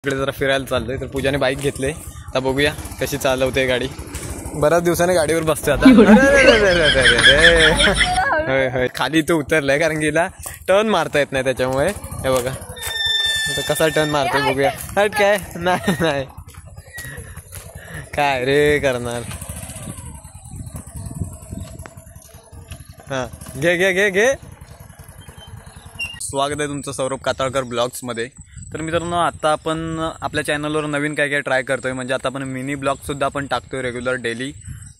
इकडे जरा फिरायला चाललोय तर पूजाने बाईक घेतले. आता बघूया कशी चालवते गाडी. बऱ्याच दिवसाने गाडीवर बसते आता. होय होय खाली तो उतरलाय कारण की हिला टर्न मारता येत नाही त्याच्यामुळे. हे बघा कसा टर्न मारतोय बघूया. हट काय नाही नाही काय रे करणार. हा घे घे घे घे. स्वागत आहे तुमचं सौरभ कातळकर ब्लॉग्समध्ये. तर मित्रांनो आता आपण आपल्या चॅनलवर नवीन काय काय ट्राय करतोय. म्हणजे आता आपण मिनी ब्लॉगसुद्धा आपण टाकतोय रेग्युलर डेली.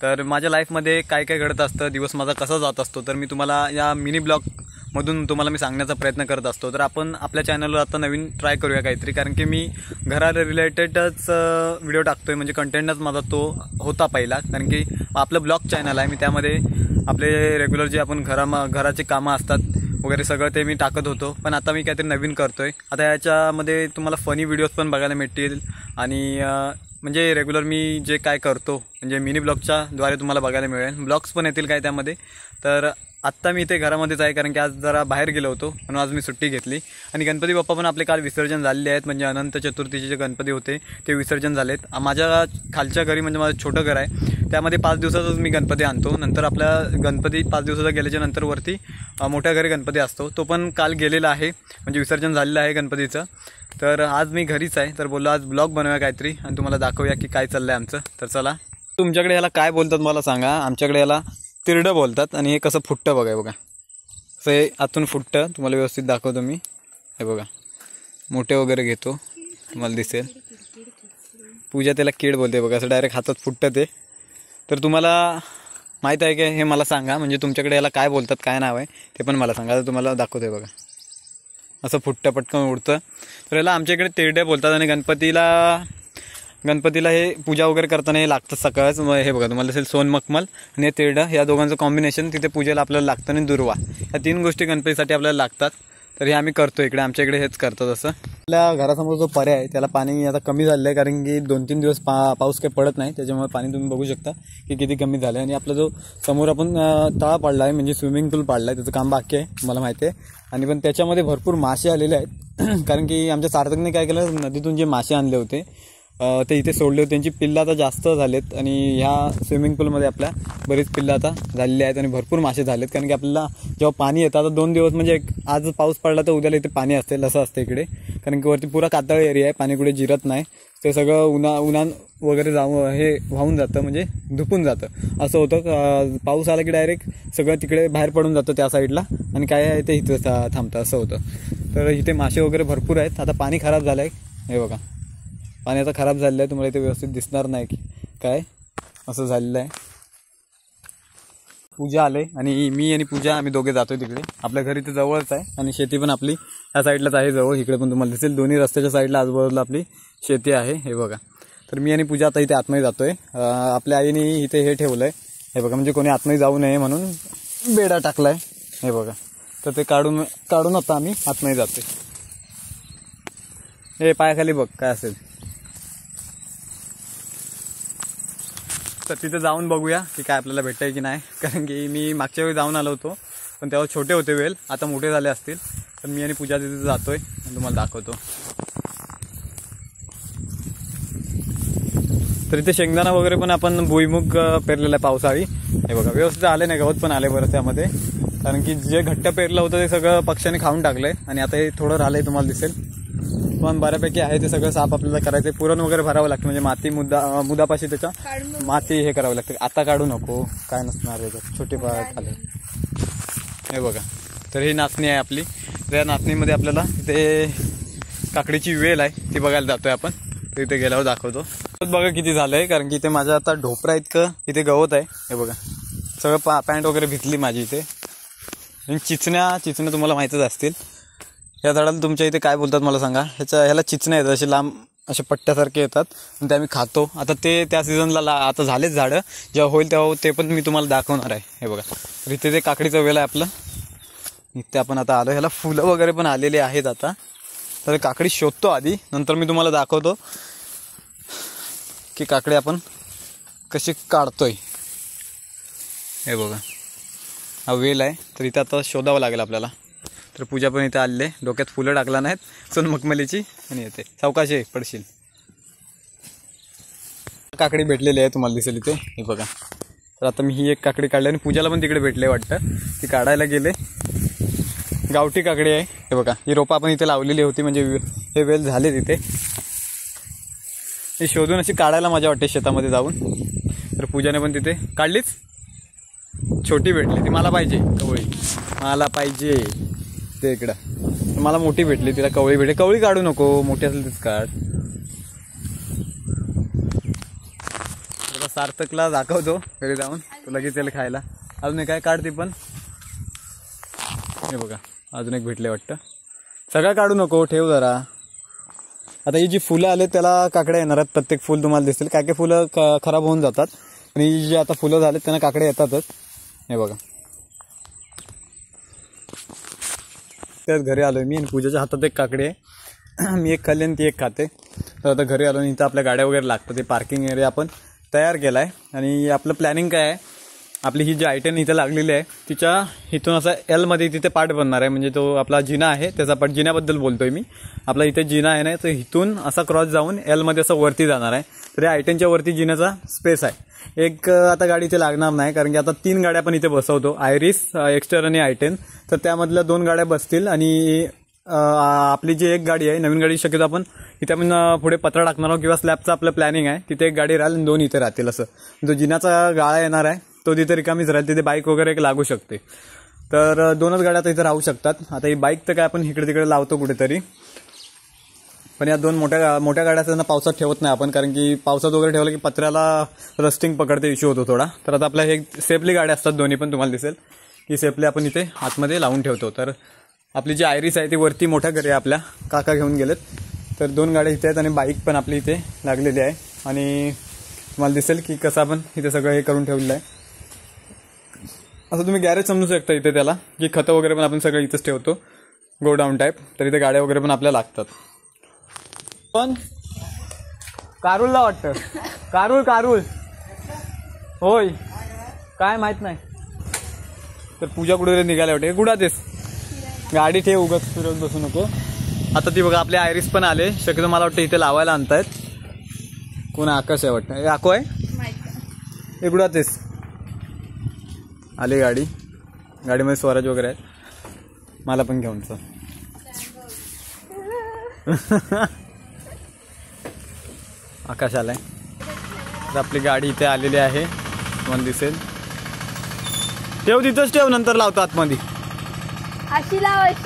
तर माझ्या लाईफमध्ये काय काय घडत असतं, दिवस माझा कसा जात असतो, तर मी तुम्हाला या मिनी ब्लॉगमधून तुम्हाला मी सांगण्याचा प्रयत्न करत असतो. तर आपण आपल्या चॅनलवर आता नवीन ट्राय करूया काहीतरी, कारण की मी घराला रिलेटेडच व्हिडिओ टाकतोय. म्हणजे कंटेंटच माझा तो होता पहिला, कारण की आपलं ब्लॉग चॅनल आहे. मी त्यामध्ये आपले रेग्युलर जे आपण घराचे कामं असतात वगैरे सगळं ते मी टाकत होतो. पण आता मी काहीतरी नवीन करतोय. आता याच्यामध्ये तुम्हाला फनी व्हिडिओज पण बघायला मिळतील आणि म्हणजे रेग्युलर मी जे काय करतो म्हणजे मिनी ब्लॉगच्या द्वारे तुम्हाला बघायला मिळेल. ब्लॉग्स पण येतील काय त्यामध्ये. तर आत्ता मी इथे घरामध्येच आहे कारण की आज जरा बाहेर गेलो होतो म्हणून आज मी सुट्टी घेतली. आणि गणपती बाप्पा पण आपले काल विसर्जन झालेले आहेत. म्हणजे अनंत चतुर्थीचे जे गणपती होते ते विसर्जन झालेत. माझ्या खालच्या घरी म्हणजे माझं छोटं घर आहे त्यामध्ये 5 दिवसाचाच मी गणपती आणतो. नंतर आपल्या गणपती 5 दिवसाचा गेल्याच्या नंतर वरती मोठ्या घरी गणपती असतो. तो पण काल गेलेला आहे म्हणजे विसर्जन झालेलं आहे गणपतीचं. तर आज मी घरीच आहे. तर बोललो आज ब्लॉग बनवूया काहीतरी आणि तुम्हाला दाखवूया की काय चाललं आहे आमचं. तर चला. तुमच्याकडे याला काय बोलतात मला सांगा. आमच्याकडे याला तिरडं बोलतात. आणि हे कसं फुटतं बघा. बघा असं हे आतून फुटतं. तुम्हाला व्यवस्थित दाखवतो मी. हे बघा मोठे वगैरे घेतो तुम्हाला दिसेल. पूजा त्याला कीड बोलते बघा. असं डायरेक्ट हातात फुटतं ते. तर तुम्हाला माहीत आहे का हे मला सांगा. म्हणजे तुमच्याकडे याला काय बोलतात काय नाव आहे ते पण मला सांगा. तर तुम्हाला दाखवतो आहे बघा. असं फुटतं पटकन उडतं. तर याला आमच्या इकडे तिरडे बोलतात. आणि गणपतीला हे पूजा वगैरे करताना हे लागतं सकाळच. हे बघा तुम्हाला असेल सोन मखमल आणि हे तिरडं या दोघांचं कॉम्बिनेशन तिथे पूजेला आपल्याला लागतं. आणि दुर्वा या 3 गोष्टी गणपतीसाठी आपल्याला लागतात. तर हे आम्ही करतो इकडे. आमच्या इकडे हेच करतात. असं आपल्या घरासमोर जो पर्याय आहे त्याला पाणी आता कमी झालं आहे कारण की 2-3 दिवस पाऊस काही पडत नाही. त्याच्यामुळे पाणी तुम्ही बघू शकता की किती कमी झालं आहे. आणि आपला जो समोर आपण तळा पाडला आहे म्हणजे स्विमिंग पूल पाडला आहे त्याचं काम बाकी आहे मला माहिती आहे. आणि पण त्याच्यामध्ये भरपूर मासे आलेले आहेत कारण की आमच्या सार्थकने काय केलं नदीतून जे मासे आणले होते ते इथे सोडले होते. त्यांची पिल्लं आता जास्त झालेत आणि ह्या स्विमिंग पूलमध्ये आपल्या बरीच पिल्लं आता झालेली आहेत आणि भरपूर मासे झालेत. कारण की आपल्याला जेव्हा पाणी येतं आता 2 दिवस म्हणजे आज पाऊस पडला तर उद्याला इथे पाणी असते असं असतं इकडे. कारण की वरती पुरा कातळ एरिया आहे. पाणी कुठे जिरत नाही. ते सगळं उन्हान वगैरे जाऊन हे वाहून जातं म्हणजे धुपून जातं असं होतं. पाऊस आला की डायरेक्ट सगळं तिकडे बाहेर पडून जातं त्या साईडला आणि काय आहे ते इथं थांबतं असं होतं. तर इथे मासे वगैरे भरपूर आहेत. आता पाणी खराब झालं आहे. हे बघा पाणी आता खराब झालेलं आहे. तुम्हाला इथे व्यवस्थित दिसणार नाही की काय असं झालेलं आहे. पूजा आले आणि मी आणि पूजा आम्ही दोघे जातोय तिकडे. आपल्या घरी ते जवळच आहे आणि शेती पण आपली या साईडलाच आहे जवळ. इकडे पण तुम्हाला दिसेल दोन्ही रस्त्याच्या साईडला आजूबाजूला आपली शेती आहे. हे बघा. तर मी आणि पूजा आता इथे आतमध्ये जातोय. आपल्या आईने इथे हे ठेवलं आहे. हे बघा म्हणजे कोणी आतमध्ये जाऊ नये म्हणून बेडा टाकलाय. हे बघा. तर ते काढून आता आम्ही आतमध्ये जातोय. हे पायाखाली बघ काय असेल. तर तिथे जाऊन बघूया की काय आपल्याला भेटतंय की नाही. कारण की मी मागच्या वेळी जाऊन आलो होतो पण तेव्हा छोटे होते वेल. आता मोठे झाले असतील. तर मी आणि पूजा तिथे जातोय आणि तुम्हाला दाखवतो. तर इथे शेंगदाणा वगैरे पण आपण भुईमुग पेरलेला आहे पावसाळी. हे बघा व्यवस्थित आले नाही. गवत पण आले बरं त्यामध्ये. कारण की जे घट्ट पेरलं होतं ते सगळं पक्ष्यांनी खाऊन टाकलंय. आणि आता हे थोडं राहिलंय तुम्हाला दिसेल. पण बऱ्यापैकी आहे ते सगळं साफ आपल्याला करायचं. पुरण वगैरे भरावं लागतं म्हणजे माती मुदापाशी त्याच्या माती हे करावं लागतं. आता काढू नको काय नसणार त्याच्यात छोटे आले. हे बघा. तर ही नाचणी आहे आपली. त्या नाचणीमध्ये आपल्याला इथे काकडीची वेल आहे ती बघायला जातोय आपण. तर इथे गेल्यावर दाखवतो. बघा किती झालंय कारण की इथे माझ्या आता ढोपरा इतकं इथे गवत आहे. हे बघा सगळं पॅन्ट वगैरे भिजली माझी इथे. आणि चिचण्या तुम्हाला माहीतच असतील. या झाडाला तुमच्या इथे काय बोलतात मला सांगा. ह्याला चिचण्या येतात असे लांब असे पट्ट्यासारखे येतात आणि ते आम्ही खातो. आता ते त्या सीझनला आता झालेच झाडं. जेव्हा होईल तेव्हा ते पण मी तुम्हाला दाखवणार आहे. हे बघा. तर इथे ते काकडीचं वेल आहे आपलं. इथे आपण आता आलो. ह्याला फुलं वगैरे पण आलेली आहेत आता. तर काकडी शोधतो आधी नंतर मी तुम्हाला दाखवतो की काकडी आपण कशी काढतोय. हे बघा हा वेल आहे. तर इथे आता शोधावं लागेल आपल्याला. तर पूजा पण इथे आले, डोक्यात फुलं टाकला नाहीत सोन मखमलीची आणि येते सावकाशे पडशील. काकडी भेटलेली आहे तुम्हाला दिसेल इथे, हे बघा. तर आता मी ही एक काकडी काढली आणि पूजाला पण तिकडे भेटले वाटतं, ती काढायला गेले. गावठी काकडी आहे, हे बघा. ही रोपं आपण इथे लावलेली होती, म्हणजे हे वेल झाले तिथे. ही शोधून अशी काढायला मजा वाटते शेतामध्ये जाऊन. तर पूजाने पण तिथे काढलीच, छोटी भेटली ती मला पाहिजे, कवळी मला पाहिजे ते इकडं. मला मोठी भेटली, तिला कवळी भेटली. कवळी काढू नको, मोठी असेल तीच काढ. सार्थकला दाखवतो घरी जाऊन, तो लगेच त्याला खायला. अजून काय काढते पण, हे बघा अजून एक भेटले वाटतं. सगळं काढू नको, ठेव जरा. आता ही जी फुलं आले त्याला काकड्या येणार आहेत. प्रत्येक फुल तुम्हाला दिसेल, काय काय फुलं खराब होऊन जातात आणि जी आता फुलं झालेत त्यांना काकड्या येतातच. हे बघा, त्याच घरी आलोय मी आणि पूजाच्या हातात एक काकडी आहे. मी एक खाल्ली आणि ती एक खाते. तर आता घरी आलो आणि इथं आपल्या गाड्या वगैरे लागतात. ते पार्किंग एरिया आपण तयार केला आहे आणि आपलं प्लॅनिंग काय आहे, आपली ही जी आयटन इथं लागलेली आहे तिच्या इथून असा एलमध्ये तिथे पार्ट बनणार आहे. म्हणजे तो आपला जिना आहे त्याचा पार्ट, जिन्याबद्दल बोलतोय मी. आपला इथे जिना आहे ना, तर इथून असा क्रॉस जाऊन एलमध्ये असं वरती जाणार आहे. तर या आयटनच्या वरती जिन्याचा स्पेस आहे. एक आता गाडी इथे लागणार नाही, कारण की आता 3 गाड्या आपण इथे बसवतो, आयरिस, एक्स्टर आणि आयटेन. तर त्यामधल्या 2 गाड्या बसतील आणि आपली जी एक गाडी आहे, नवीन गाडी, शक्यतो आपण इथे आपण पुढे पत्रा टाकणार आहोत किंवा स्लॅबचं आपलं प्लॅनिंग आहे. तिथे एक गाडी राहील आणि 2 इथे राहतील. असं जो जिनाचा गाळा येणार आहे तो तिथे रिकामीच राहील, तिथे बाईक वगैरे एक लागू शकते. तर 2च गाड्या आता इथे राहू शकतात. आता ही बाईक तर काय आपण इकडे तिकडे लावतो कुठेतरी, पण या 2 मोठ्या गाड्या त्यांना पावसात ठेवत नाही आपण, कारण की पावसात वगैरे ठेवलं की पत्र्याला रस्टिंग पकडते, इश्यू होतो थोडा. तर आता आपल्या हे सेफली गाड्या असतात दोन्ही पण, तुम्हाला दिसेल की सेफली आपण इथे आतमध्ये लावून ठेवतो. तर आपली जी आयरिस आहे ती वरती मोठ्या घरी आपल्या काका घेऊन गेलेत. तर 2 गाड्या इथे आहेत आणि बाईक पण आपली इथे लागलेली आहे. आणि तुम्हाला दिसेल की कसं आपण इथे सगळं हे करून ठेवलेलं आहे. असं तुम्ही गॅरेज समजू शकता इथे त्याला, की खतं वगैरे पण आपण सगळं इथंच ठेवतो, गोडाऊन टाईप. तर इथे गाड्या वगैरे पण आपल्याला लागतात. पण कारुलला वाटतं, कारुल होय, काय माहित नाही. तर पूजा कुठे निघायला वाटते, कुठातेस गाडी ठेव, उगाच फिरवत बसू नको. आता ती बघा आपले आयरिस पण आले, शक्यतो मला वाटतं इथे लावायला आणतायत. कोण आकाश आहे वाटतं, आको आहे, हे कुठातेस आले. गाडीमध्ये स्वराज वगैरे आहेत, मला पण घेऊन चल. आकाश आलाय. तर आपली गाडी इथे आलेली आहे, तुम्हाला दिसेल. ठेव तिथंच ठेव, नंतर लावतो आतमध्ये.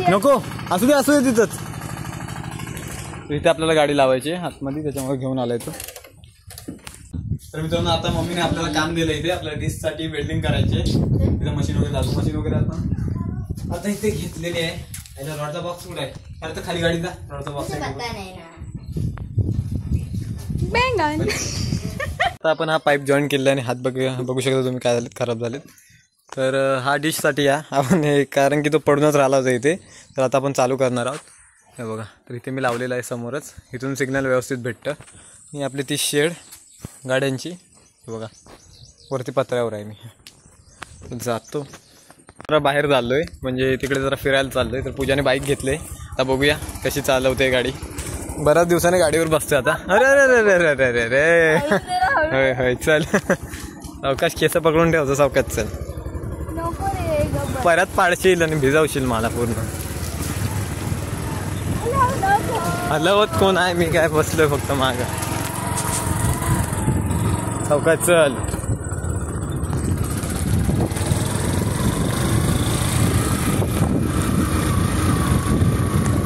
नको, असू दे तिथंच. इथे आपल्याला गाडी लावायची आतमध्ये, त्याच्यामुळे घेऊन आलाय तो. तर मित्रांनो, आता मम्मीने आपल्याला काम दिलं इथे, आपल्या डिस्कसाठी वेल्डिंग करायचे. तिथं मशीन वगैरे लागू, मशीन वगैरे आता इथे घेतलेली आहे. याचा रॉडचा बॉक्स कुठे आहे, अरे तर खाली गाडीचा रॉडचा बॉक्स आहे. आता आपण हा पाईप जॉईन केला आणि हात बघू शकता तुम्ही काय झाले, खराब झालेत. तर हा डिशसाठी या आपण हे, कारण की तो पडूनच राहिला होता इथे. तर आता आपण चालू करणार आहोत. हे बघा, तर इथे मी लावलेलं आहे समोरच, इथून सिग्नल व्यवस्थित भेटतं. ही आपली ती शेड गाड्यांची, हे बघा वरती पत्र्यावर आहे. मी जातो जरा बाहेर चाललोय, म्हणजे तिकडे जरा फिरायला चाललोय. तर पूजाने बाईक घेतले, आता बघूया कशी चालवते गाडी. बऱ्याच दिवसाने गाडीवर बसते आता. अरे अरे अरे अरे अरे अरे अरे, होय होय, चल सावकाश, केस पकडून ठेवतो, सावकाश चल. परत पाडशील आणि भिजावशील मला पूर्ण. हलवत कोण आहे, मी काय बसलोय फक्त माग. सावकाश चल.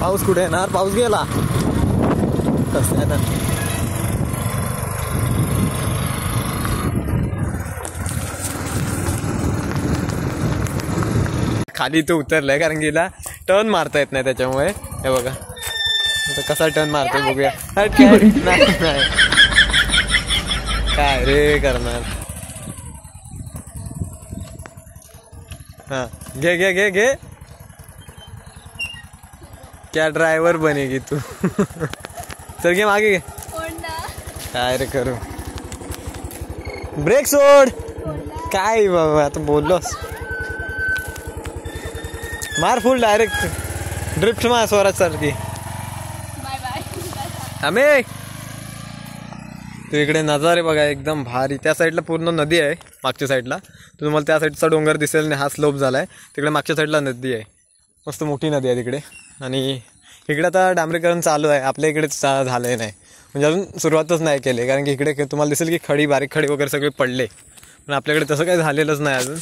पाऊस कुठे येणार, पाऊस गेला. कसं आहे ना, खाली तो उतरलाय, कारण की हिला टर्न मारता येत नाही त्याच्यामुळे. हे बघा आता कसा टर्न मारतोय, बघूया. नाही काय रे करणार. हा घे घे घे घे, क्या ड्रायव्हर बनेगी तू. चल घे मागे घे. काय रे करू, ब्रेक सोड. काय बाबा आता बोललोस, मार फुल डायरेक्ट. ड्रिफ्ट मा स्वराज सारखी बाय बाय. आम्ही तो इकडे नजारे बघा एकदम भारी. त्या साईडला पूर्ण नदी आहे मागच्या साईडला. तर तुम्हाला त्या साईडचा डोंगर दिसेल आणि हा स्लोप झाला आहे. तिकडे मागच्या साईडला नदी आहे, मस्त मोठी नदी आहे तिकडे. आणि इकडे आता डांबरीकरण चालू आहे, आपल्या इकडेच झालं नाही म्हणजे अजून सुरुवातच नाही केली. कारण की इकडे तुम्हाला दिसेल की खडी बारीक खडी वगैरे सगळे पडले, पण आपल्याकडे तसं काही झालेलंच नाही अजून.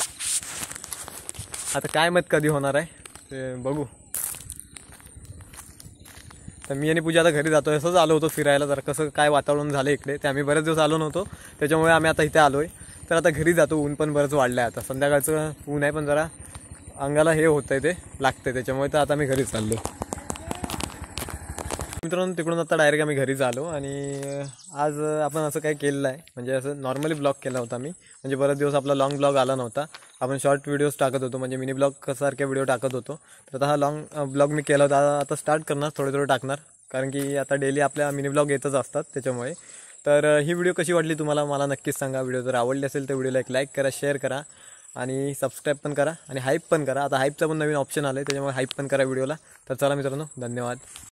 आता काय मत कधी होणार आहे ते बघू. तर मी आणि पूजा आता घरी जातो. असंच आलो होतो फिरायला, जरा कसं काय वातावरण झालं इकडे, ते आम्ही बरेच दिवस आलो नव्हतो, त्याच्यामुळे आम्ही आता इथे आलो आहे. तर आता घरी जातो. ऊन पण बरंच वाढलं आहे आता, संध्याकाळचं ऊन आहे, पण जरा अंगाला हे होतं आहे, ते लागतं आहे, त्याच्यामुळे तर आता मी घरी चाललो. मित्रांनो तिकडून आता डायरेक्ट आम्ही घरी झालो. आणि आज आपण असं काही केलेलं आहे, म्हणजे असं नॉर्मली ब्लॉग केला होता मी. म्हणजे बरेच दिवस आपला लॉंग ब्लॉग आला नव्हता. आपण शॉर्ट व्हिडिओज टाकत होतो, म्हणजे मिनी ब्लॉग सारखे व्हिडिओ टाकत होतो. तर आता हा लॉंग ब्लॉग मी केला होता, आता स्टार्ट करणार, थोडे थोडे टाकणार, कारण की आता डेली आपल्या मिनी ब्लॉग येतच असतात त्याच्यामुळे. तर ही व्हिडिओ कशी वाटली तुम्हाला मला नक्कीच सांगा. व्हिडिओ जर आवडली असेल तर व्हिडिओला एक लाईक करा, शेअर करा आणि सबस्क्राईब पण करा आणि हाईप पण करा. आता हाईपचा पण नवीन ऑप्शन आलं आहे, त्याच्यामुळे हाईप पण करा व्हिडिओला. तर चला मित्रांनो, धन्यवाद.